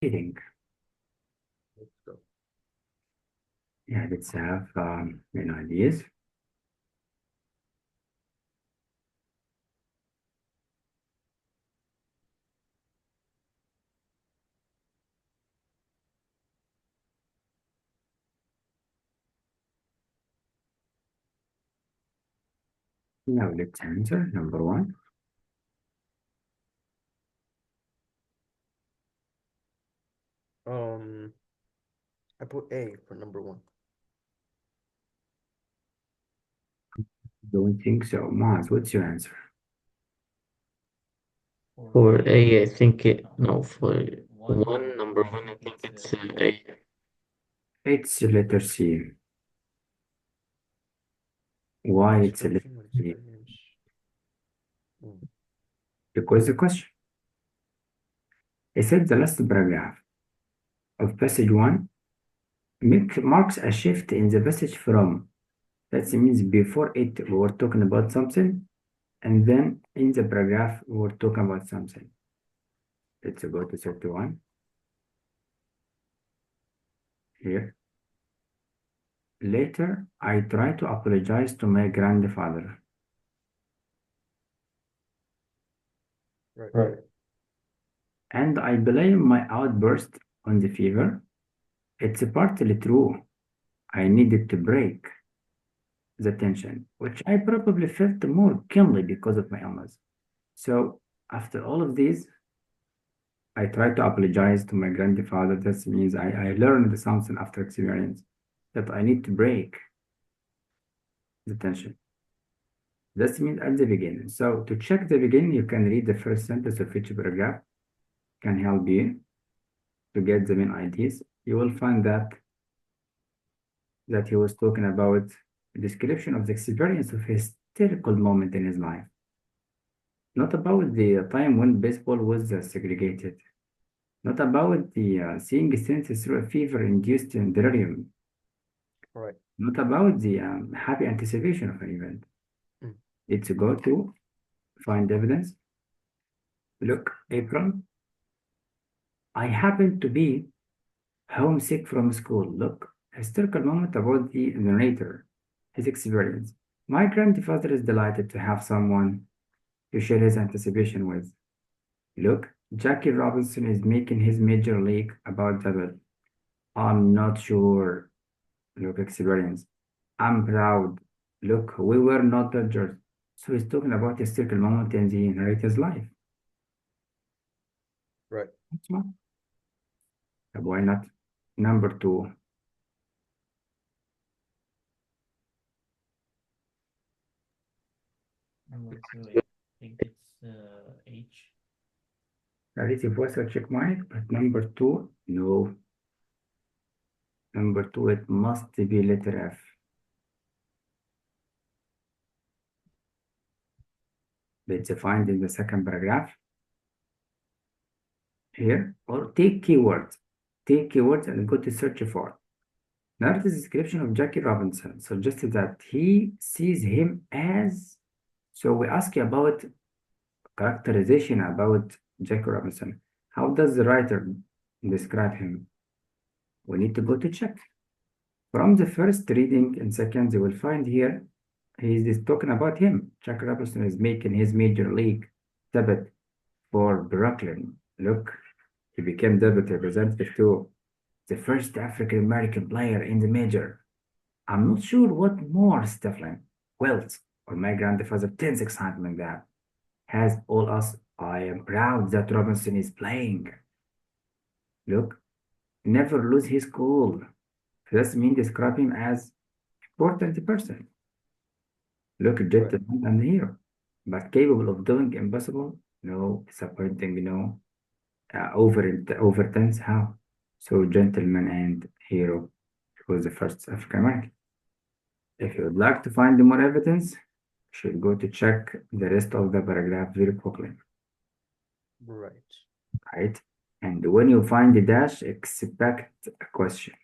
reading. Let's go. Yeah, let's have ideas. Now let's answer number one. I put A for number one. Don't think so. Maz, what's your answer? For A, I think no, for one, number one, I think it's A. It's letter C. Why it's a letter Description of C? experience. Because the question. It said the last paragraph of passage one marks a shift in the passage from. That means before it we were talking about something, and then in the paragraph we were talking about something. Let's go to 31. Here. Later, I tried to apologize to my grandfather. Right. And I blame my outburst on the fever. It's partly true. I needed to break the tension, which I probably felt more keenly because of my illness. So after all of these, I tried to apologize to my grandfather. That means I learned something after experience that I need to break the tension. That means at the beginning. So to check the beginning, you can read the first sentence of each paragraph. Can help you to get the main ideas. You will find that he was talking about a description of the experience of a hysterical moment in his life. Not about the time when baseball was segregated. Not about the seeing senses through a fever-induced delirium. Right. Not about the happy anticipation of an event. It's go to find evidence. Look, April. I happened to be homesick from school. Look, hysterical moment about the narrator, his experience. My grandfather is delighted to have someone to share his anticipation with. Look, Jackie Robinson is making his major league about double. I'm not sure. Look, experience. I'm proud. Look, we were not Dodgers. So he's talking about a hysterical moment in the narrator's life. Right. That's one. Why not? Number two. Number two, I think it's H. Narrative voice or check mark, but number two, no. Number two, it must be letter F. Let's find in the second paragraph. Here, or take keywords. Take keywords and go to search for. Narrative description of Jackie Robinson suggested that he sees him as. So we ask you about characterization about Jackie Robinson. How does the writer describe him? We need to go to check. From the first reading in seconds, you will find here he's talking about him. Jackie Robinson is making his major league debut for Brooklyn. Look, he became debut representative to the first African American player in the major. I'm not sure what more Stefan Wells or my grandfather tends excitement that has all us. I am proud that Robinson is playing. Look, never lose his cool. This means describe him as important person. Look, gentleman and hero, but capable of doing impossible. No, disappointing. No, over tense. How? So gentleman and hero was the first African American. If you would like to find more evidence, you should go to check the rest of the paragraph very quickly. Right. Right? And when you find the dash, expect a question.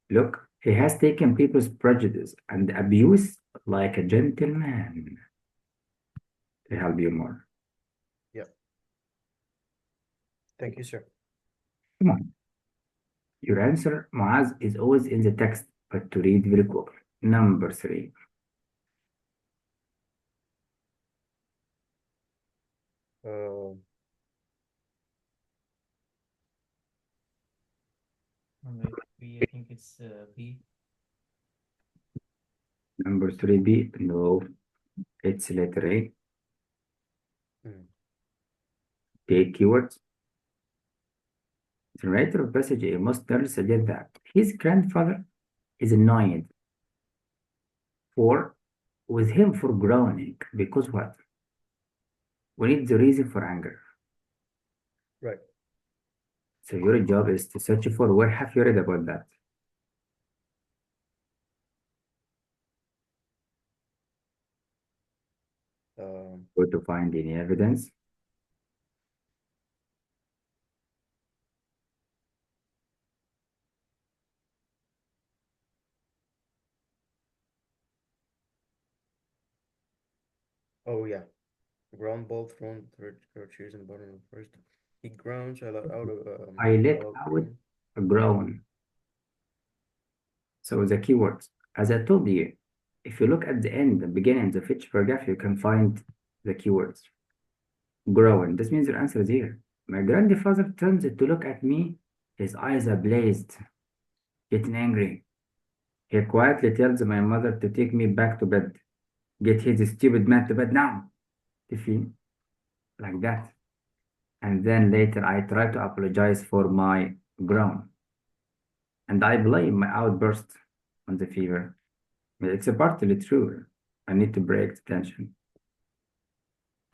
Look, he has taken people's prejudice and abuse like a gentleman. To help you more. Yep. Thank you, sir. Come on. Your answer, Muaz, is always in the text, but to read very quickly. Number 3. Uh, Number B, I think it's B. Number 3B. No, it's letter A. mm, Take keywords. The writer of passage A must nearly suggest that his grandfather is annoyed for with him for groaning because what? We need the reason for anger. right. So your job is to search for where have you read about that? Go to find any evidence. Oh yeah. Ground ball thrown third cheers and bottom of first. He grounds I let out out a groan. So the keywords, as I told you, if you look at the end, the beginning of each paragraph, you can find the keywords. Groan. This means your answer is here. My grandfather turns to look at me. His eyes are blazed, getting angry. He quietly tells my mother to take me back to bed. Get his stupid man to bed now. Tiffy, like that. And then later I try to apologize for my groan. And I blame my outburst on the fever. But it's partly true. I need to break the tension.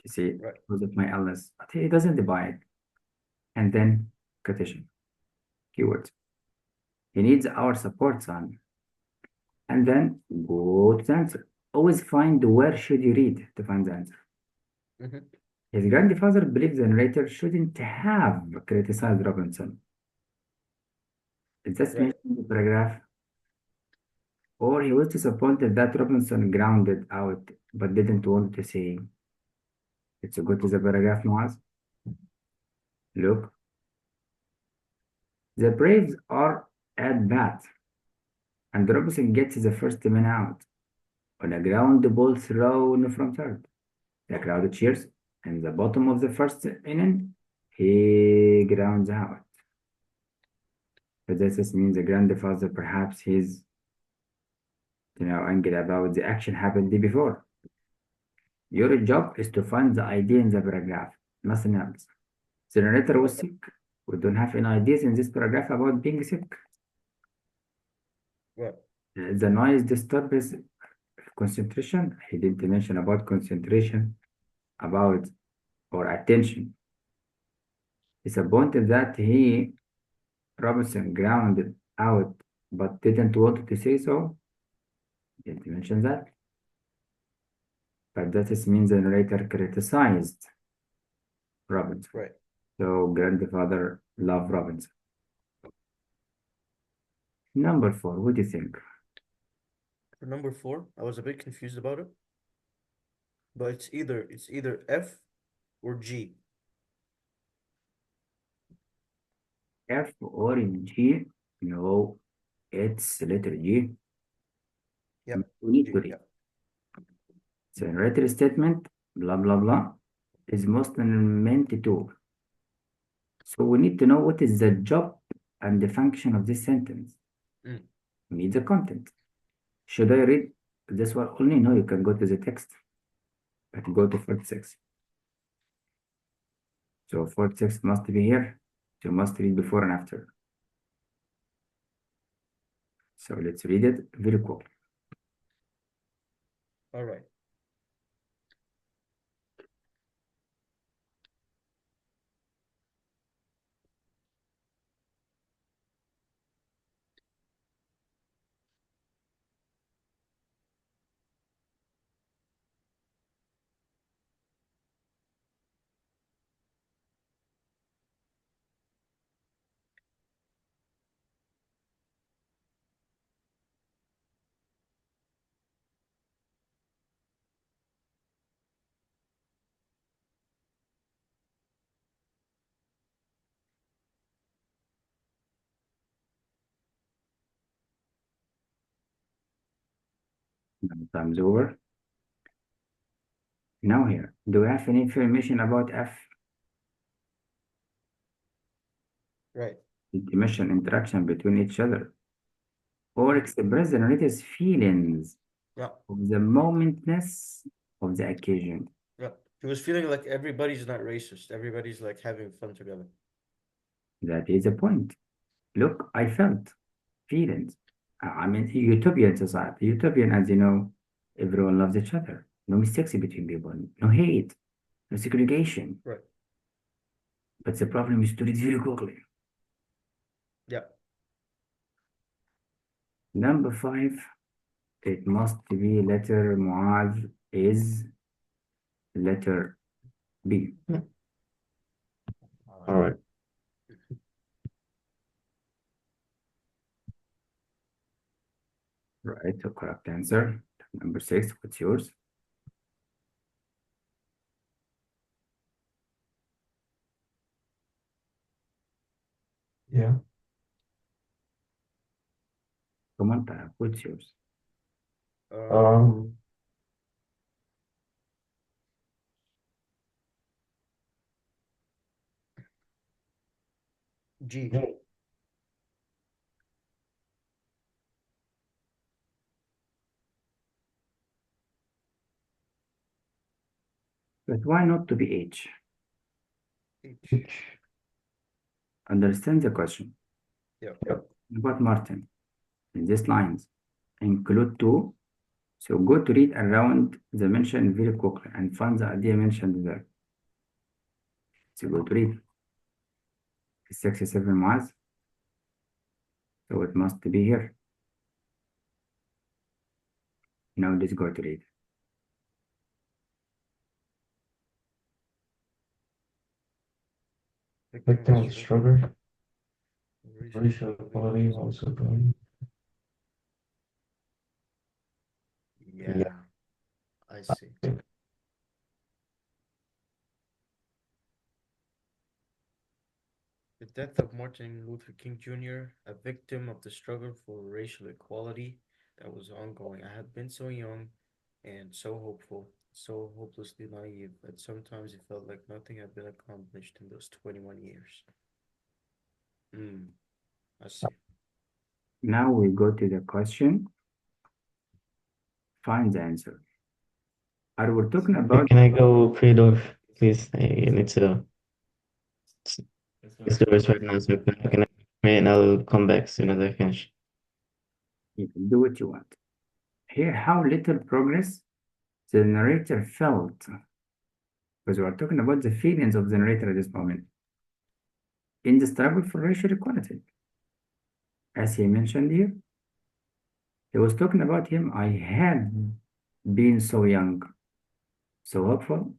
You see, right. because of my illness. But he doesn't buy it. And then quotation. Keywords. He needs our support, son. And then go to the answer. Always find where should you read to find the answer. Mm-hmm. His grandfather believes the narrator shouldn't have criticized Robinson. Is this Right. mentioned in the paragraph? Or he was disappointed that Robinson grounded out but didn't want to say. Let's go to the paragraph, Moaz. Look. The Braves are at bat, and Robinson gets the first man out on a ground ball thrown from third. The crowd cheers. In the bottom of the first inning, he grounds out. So this means the grandfather perhaps he's angry about the action happened before. Your job is to find the idea in the paragraph, nothing else. The narrator was sick. We don't have any ideas in this paragraph about being sick. Right. The noise disturbs concentration. He didn't mention about concentration, about or attention. Disappointed that Robinson grounded out but didn't want to say so. Didn't mention that. But that means the narrator criticized Robinson. Right. So grandfather loved Robinson. Number 4, what do you think? For number 4, I was a bit confused about it, but it's either F or G. F or G? No, it's letter G. Yeah. We need G. to read. Yeah. So narrator statement, blah, blah, blah, is mostly meant to. So we need to know what is the job and the function of this sentence. Mm. We need the content. Should I read this one only? No, you can go to the text. But go to 46. So 46 must be here. So you must read before and after. So let's read it very quickly. All right. times over. Now here, do we have any information about F? Right. Intimation, interaction between each other, or express the narrator's feelings Yeah. of the momentness of the occasion. Yeah. He was feeling like everybody's not racist. Everybody's like having fun together. That is the point. Look, I felt feelings. I mean, utopian society. Utopian, as you know, everyone loves each other. No mistakes between people. No hate. No segregation. Right. But the problem is to read very quickly. Yeah. Number 5, it must be letter Muaz is letter B. All right. Right, the correct answer. Number 6, what's yours? Yeah. Come on, Tara, what's yours? Um, G. But why not to be H? H. Understand the question. Yeah. About Martin, in these lines, include two. So go to read around the mention very quickly and find the idea mentioned there. So go to read. 67 miles. So it must be here. Now let's go to read. Victim of struggle, racial equality also growing. Yeah. I see. The death of Martin Luther King Jr., a victim of the struggle for racial equality that was ongoing. I had been so young and so hopeful, so hopelessly naive that sometimes it felt like nothing had been accomplished in those 21 years. I see. Now we go to the question. Find the answer. Are we talking about? Can I go Fedor, please? I need to. It's the rest right now, so can I, and I'll come back as soon as I finish. You can do what you want. Here, how little progress the narrator felt. Because we are talking about the feelings of the narrator at this moment in the struggle for racial equality. As he mentioned here, he was talking about him. I had been so young, so hopeful,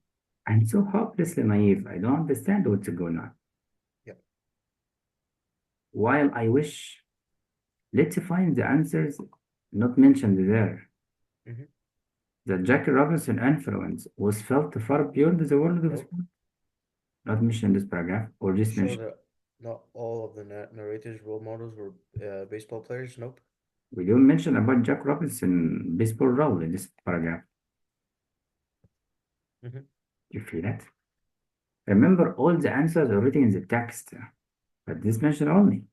and so hopelessly naive. I don't understand what's going on. Yeah. While I wish, let's find the answers not mentioned there. Mhm. The Jackie Robinson influence was felt far beyond the world of Nope. sport. Not mentioned in this paragraph, or just Show mentioned. that not all of the narrators' role models were baseball players. Nope. We don't mention about Jack Robinson baseball role in this paragraph. Mhm. You feel that? Remember, all the answers are written in the text, but this mention only.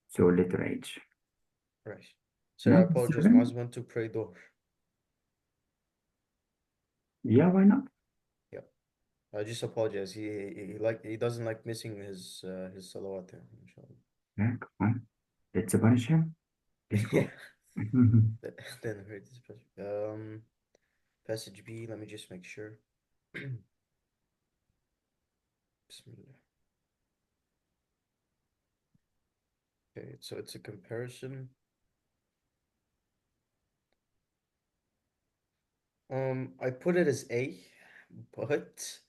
So letter H. Right. So I Number apologize. 7. Must want to pray door. Yeah, why not? Yeah. I just apologize. He doesn't like missing his salawat there. Inshallah. Yeah, come on. Let's punish him. Let's go. Then heard this passage B. Let me just make sure. Bismillah. Okay, so it's a comparison. I put it as A, but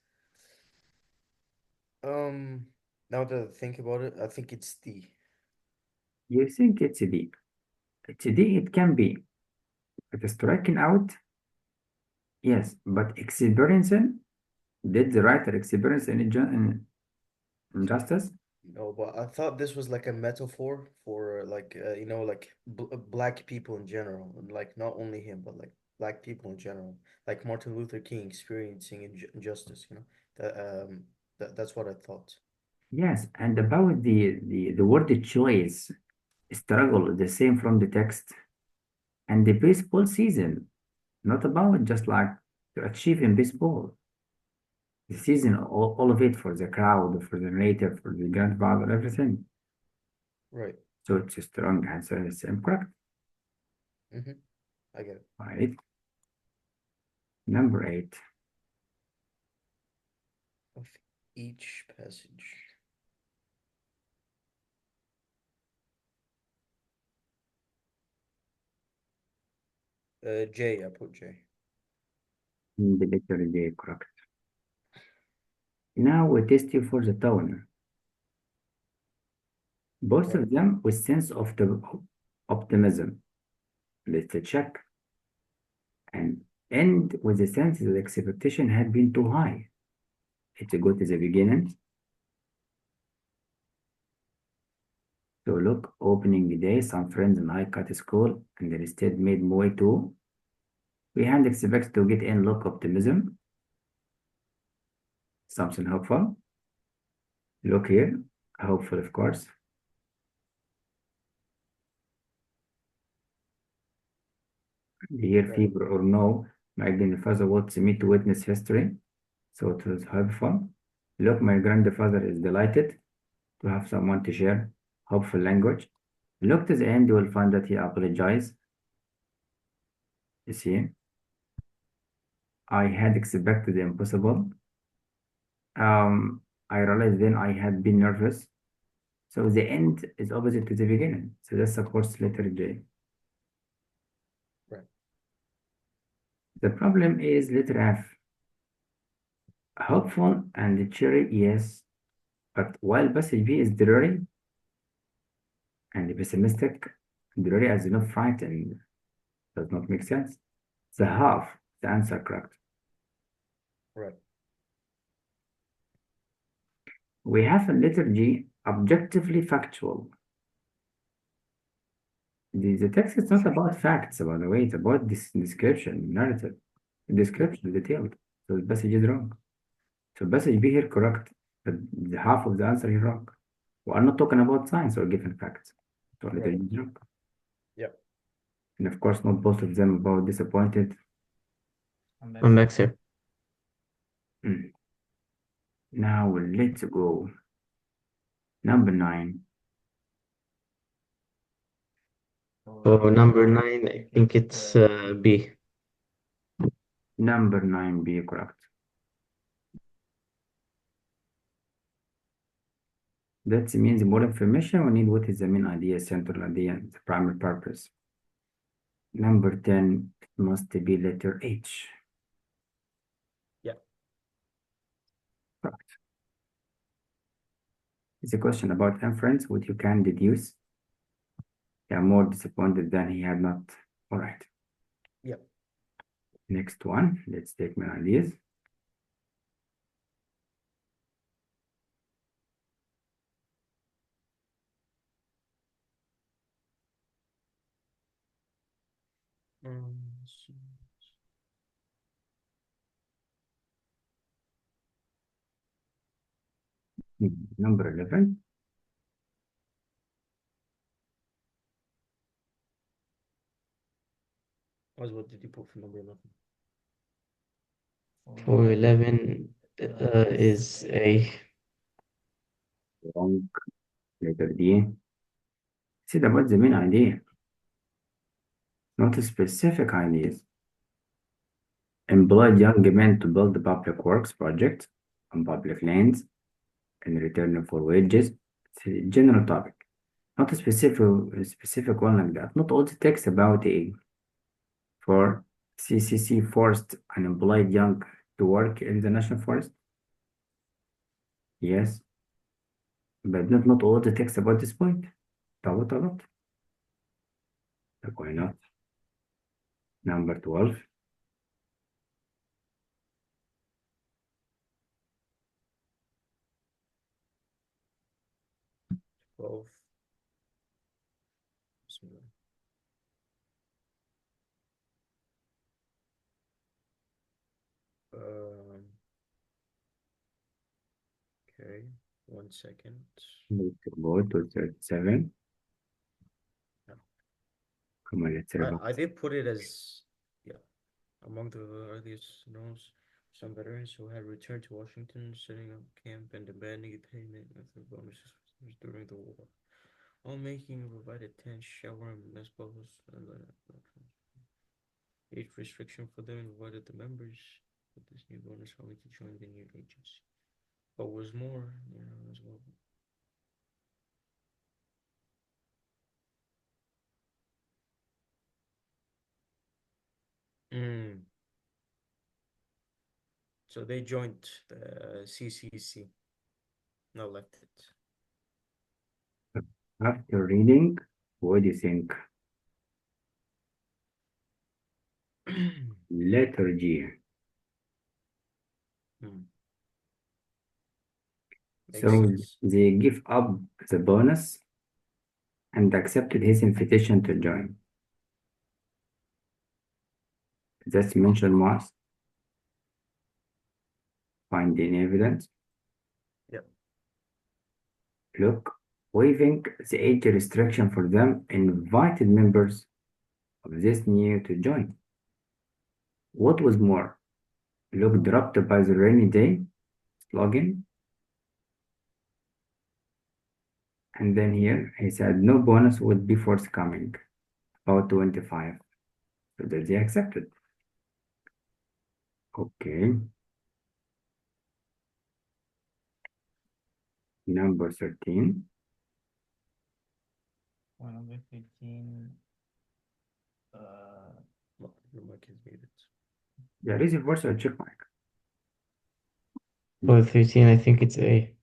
now that I think about it, I think it's D. You think it's a D. It's a D, it can be. But striking out, yes, but experiencing, did the writer experience any injustice? No, but I thought this was like a metaphor for like like black people in general, and like not only him, but like black people in general, like Martin Luther King experiencing injustice, that's what I thought. Yes, and about the word choice, struggle, the same from the text, and the baseball season, not about just like to achieve in baseball. The season, all of it for the crowd, for the narrator, for the grandfather, everything. Right. So it's a strong answer, it's incorrect, Mm-hmm. I get it. right? Number 8. Of each passage. J, I put J. The letter J, correct. Now we test you for the tone. Both Right. of them with sense of the optimism. Let's check. And end with the sense that the expectation had been too high. It's a good at the beginning. So look, opening day, some friends and I cut school and instead made way too. We had expect to get in look optimism. Something hopeful. Look here, hopeful of course. Here Right. fever or no, my grandfather wants me to witness history. So it was hopeful. Look, my grandfather is delighted to have someone to share hopeful language. Look to the end, you will find that he apologized. You see, I had expected the impossible. I realized then I had been nervous. So the end is opposite to the beginning. So that supports letter J. Right. The problem is letter F. Hopeful and cheery, yes. But while passage B is dreary and pessimistic, dreary as not frightened does not make sense. The half, the answer correct. Right. We have a letter G, objectively factual. The text is not about facts, by the way, it's about this description, narrative, description, detailed. So the passage is wrong. So passage B here correct, but the half of the answer is wrong. We are not talking about science or given facts. So letter Right. G is wrong. Yep. And of course, not both of them about disappointed. I'm back, sir. Mm. Now let's go. Number 9. For number 9, I think it's B. Number 9B correct. That means more information. We need what is the main idea, central idea, the primary purpose. Number 10 must be letter H. Yeah. Correct. It's a question about inference, what you can deduce. They are more disappointed than he had not. All right. Yep. Next one, let's take my ideas. So Number 11. what did you put for number 11? For 11 is A. Wrong. Letter D. See about the main idea, not specific ideas. Employed young men to build the public works project on public lands in return for wages. It's a general topic, not a specific one like that. Not all the text about a for CCC forced unemployed young to work in the national forest. Yes, but not all the text about this point. A lot. Like, why not? Number 12. 12. Bismillah. Okay, 1 second. Need to go to 37. Yeah. Come on, let's revise. I did put it as, yeah, among the earliest knows some veterans who had returned to Washington, setting up camp and demanding a payment of their bonuses during the war. All making provided tent, shower, and mess bowls, and age restriction for them invited the members of this new bonus only to join the new agency. But was more, as well. So they joined the CCC, no left it. After reading, what do you think? Letter G. Makes So sense. they give up the bonus and accepted his invitation to join. That's mentioned once. Find any evidence. Yep. Look, waiving the age restriction for them invited members of this new to join. What was more? Look, dropped by the rainy day slogan. And then here he said no bonus would be forthcoming. About 25. So that they accepted. Okay. Number 13. 115. Your mic is muted. Yeah, is it verse or check mark? For 13, I think it's A.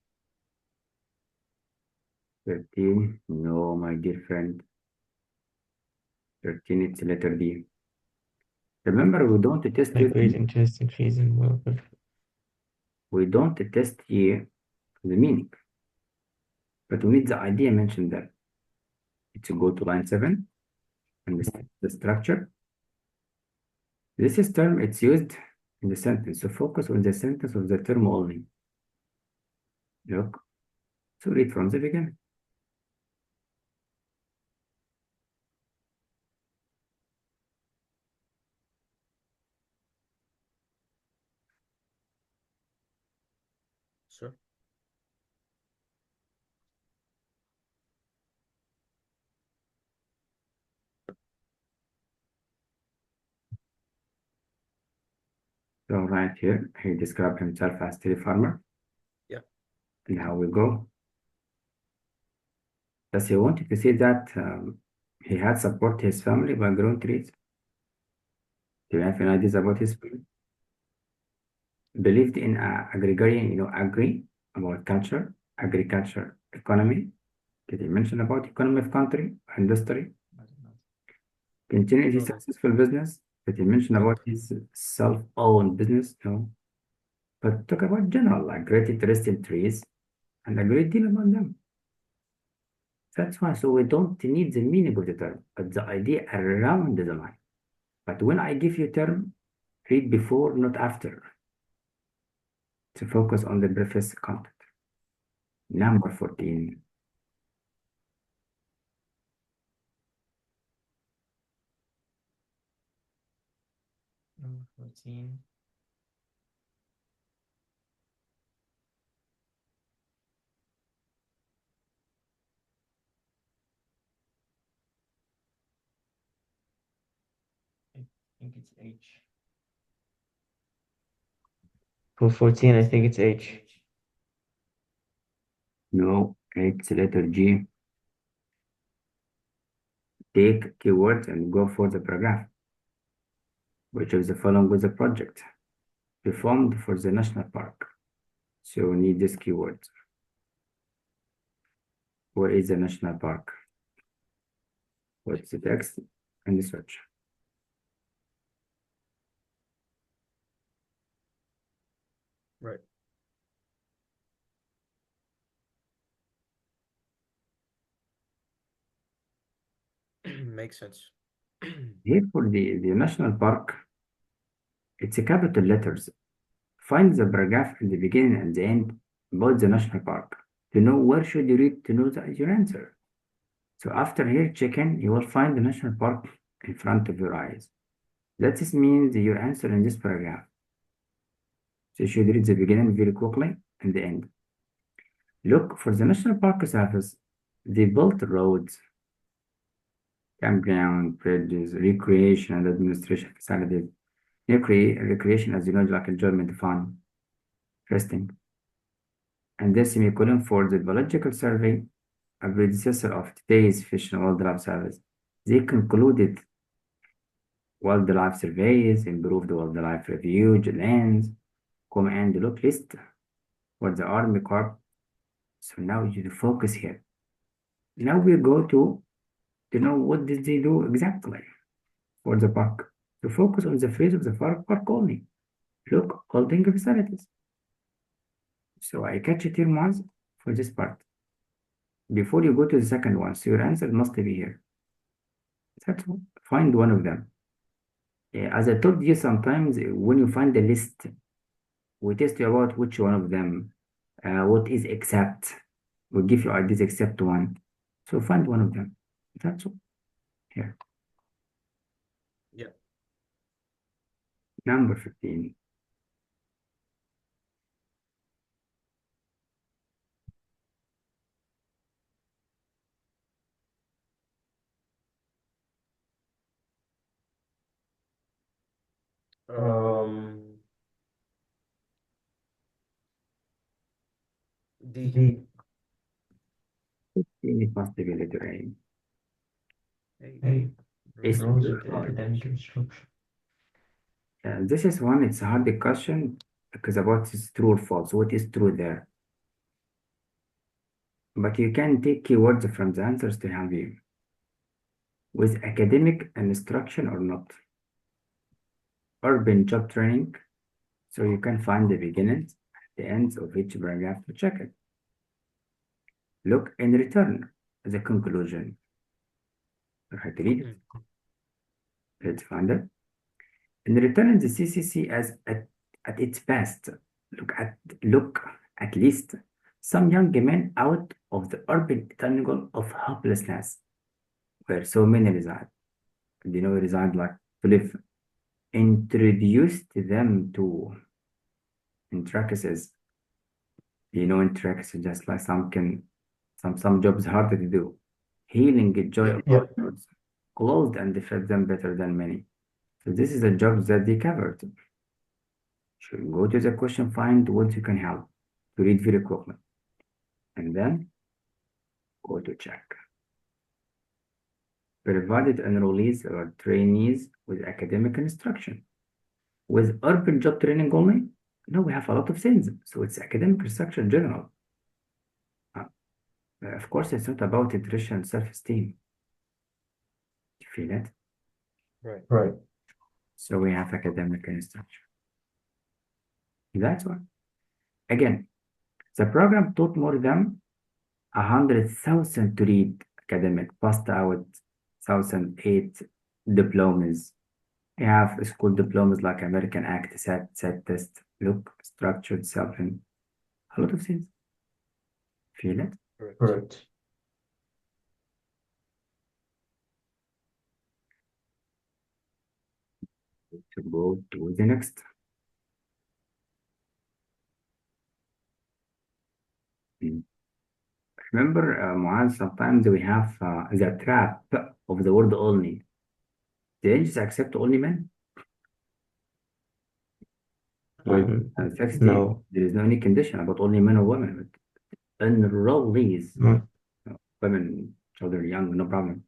13. No, my dear friend. 13, it's letter B. Remember, we don't test Like with great interest, increase in welfare. we don't test here the meaning, but we need the idea mentioned there. It's go to line 7 and the structure. This is term, it's used in the sentence, so focus on the sentence of the term only. Look, so read from the beginning. Sir? So right here, he described himself as a farmer. Yeah. And how we go. Does he wanted to say that he had support his family by growing trees? Do you have any ideas about his family? Believed in agrarian, agri, about culture, agriculture, economy. Did he mention about economy of country, industry? Continued his No. successful business? Did he mention about his self-owned business? No. But talk about general, like great interest in trees and a great deal about them. That's why, so we don't need the meaning of the term, but the idea around the line. But when I give you term, read before, not after. To focus on the preface content. Number 14. Number 14. I think it's H. For 14, I think it's H. No, it's letter G. Take keywords and go for the paragraph. Which of the following was a project performed for the national park? So we need this keyword. Where is the national park? What's the text and the search? Right. Makes sense. Here for the national park, it's a capital letters. Find the paragraph in the beginning and the end about the national park. To know where should you read to know your answer. So after here check-in, you will find the national park in front of your eyes. That means your answer in this paragraph. So you should read the beginning very quickly and the end. Look, for the National Park Service, they built roads, campground, bridges, recreation and administration facilities. Recreation, as you know, like enjoyment, fun, resting. And then semicolon for the Biological Survey, a predecessor of today's Fish and Wildlife Service. They concluded wildlife surveys, improved wildlife refuge lands, command look list for the Army Corps. So now you focus here. Now we go to know what did they do exactly for the park. To focus on the phrase of the park only. Look, holding facilities. So I catch it here once for this part. Before you go to the second one, so your answer must be here. That's all. Find one of them. As I told you, sometimes when you find the list, we test you about which one of them, what is except. We'll give you ideas except one. So find one of them. That's all. Here. Yeah. Number 15. Um, D. D. It must be letter A. A. It's Roles true. of the academic instruction. This is one, it's a hard question because about is true or false. What is true there? But you can take keywords from the answers to help you. With academic instruction or not. Urban job training. So you can find the beginnings, the ends of each paragraph to check it. Look in return, the conclusion. Right, read it. Let's find it. In return, the CCC as at its best. Look at least some young men out of the urban triangle of hopelessness, where so many reside. You know, reside like to live. Introduced them to intricacies. You know, intricacies just like some jobs harder to do. Healing, joy of Yeah. others, clothed and fed them better than many. So this is the jobs that they covered. Should go to the question, find what you can help to read very quickly. And then go to check. Provided enrollees or trainees with academic instruction. With urban job training only? No, we have a lot of things. So it's academic instruction in general. Of course, it's not about nutrition and self-esteem. You feel it? Right. So we have academic instruction. That's one. Again, the program taught more than 100,000 to read academic, passed out 1,008 diplomas. We have school diplomas like American Act, SAT test, look, structured self-in, a lot of things. Feel it? Correct. To go to the next. Remember, Muaz, sometimes we have the trap of the word only. The angels accept only men? Um, Text, no. there is no any condition about only men or women. But enrollees, No. women, children, young, no problem.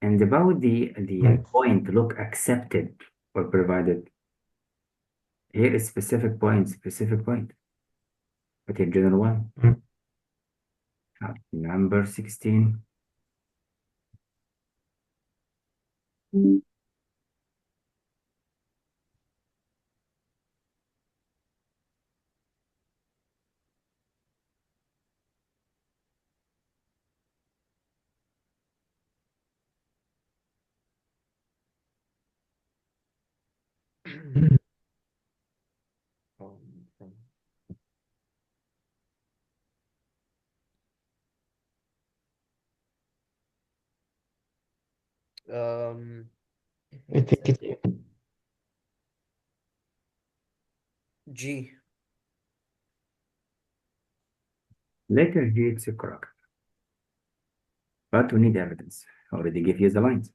And about the Right. point, look, accepted or provided. Here is specific point, but here general one. Mm. Number 16. From I think it's G. Letter G, it's correct. But we need evidence. I already gave you the lines.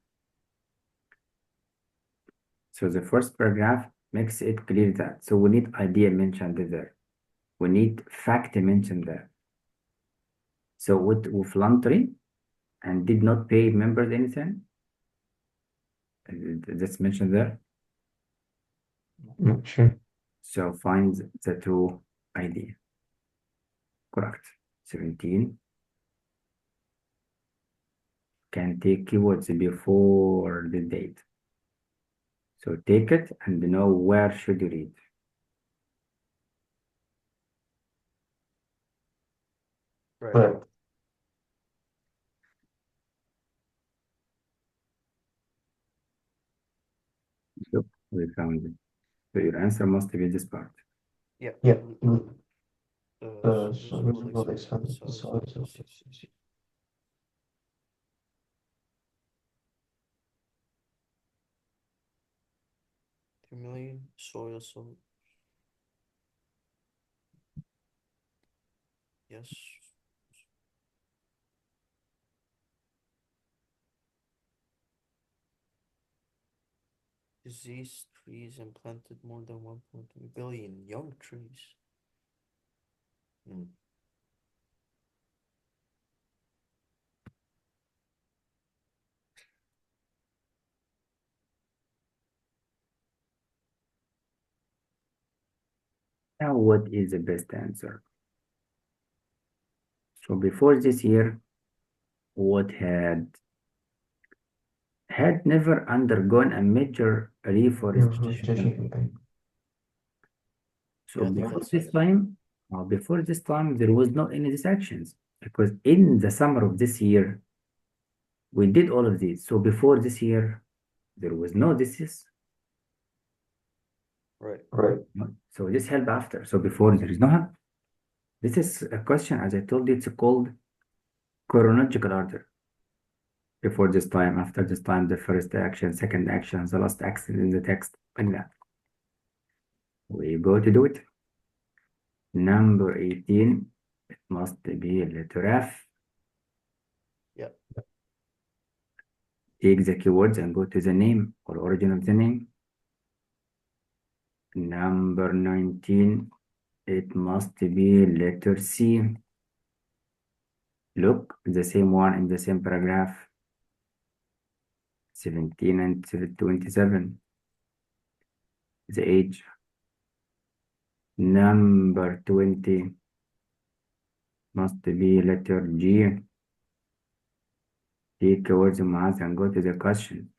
So the first paragraph makes it clear that. So we need idea mentioned there. We need fact mentioned there. So with voluntary and did not pay members anything. That's mentioned there. not sure. So find the true idea. Correct. 17. Can take keywords before the date. So take it and know where should you read. Right. So we found it. So your answer must be this part. Yeah. Yeah. So this So was we like will some expand the size of size. 2 million soil salt. Yes. Diseased trees and planted more than 1.3 billion young trees. Now, what is the best answer? So before this year, what had never undergone a major reforestation campaign. So Yeah, I think before that's this it. time, there was no any these actions because in the summer of this year, we did all of these. So before this year, there was no disease. Right. So this help after. So before there is no help. This is a question, as I told you, it's called chronological order. Before this time, after this time, the first action, second action, the last action in the text, like that. We go to do it. Number 18, it must be letter F. Yeah. Take the keywords and go to the name or origin of the name. Number 19, it must be letter C. Look, the same one in the same paragraph. 17 and 27. The age. Number 20 must be letter G. Take keywords and go to the question.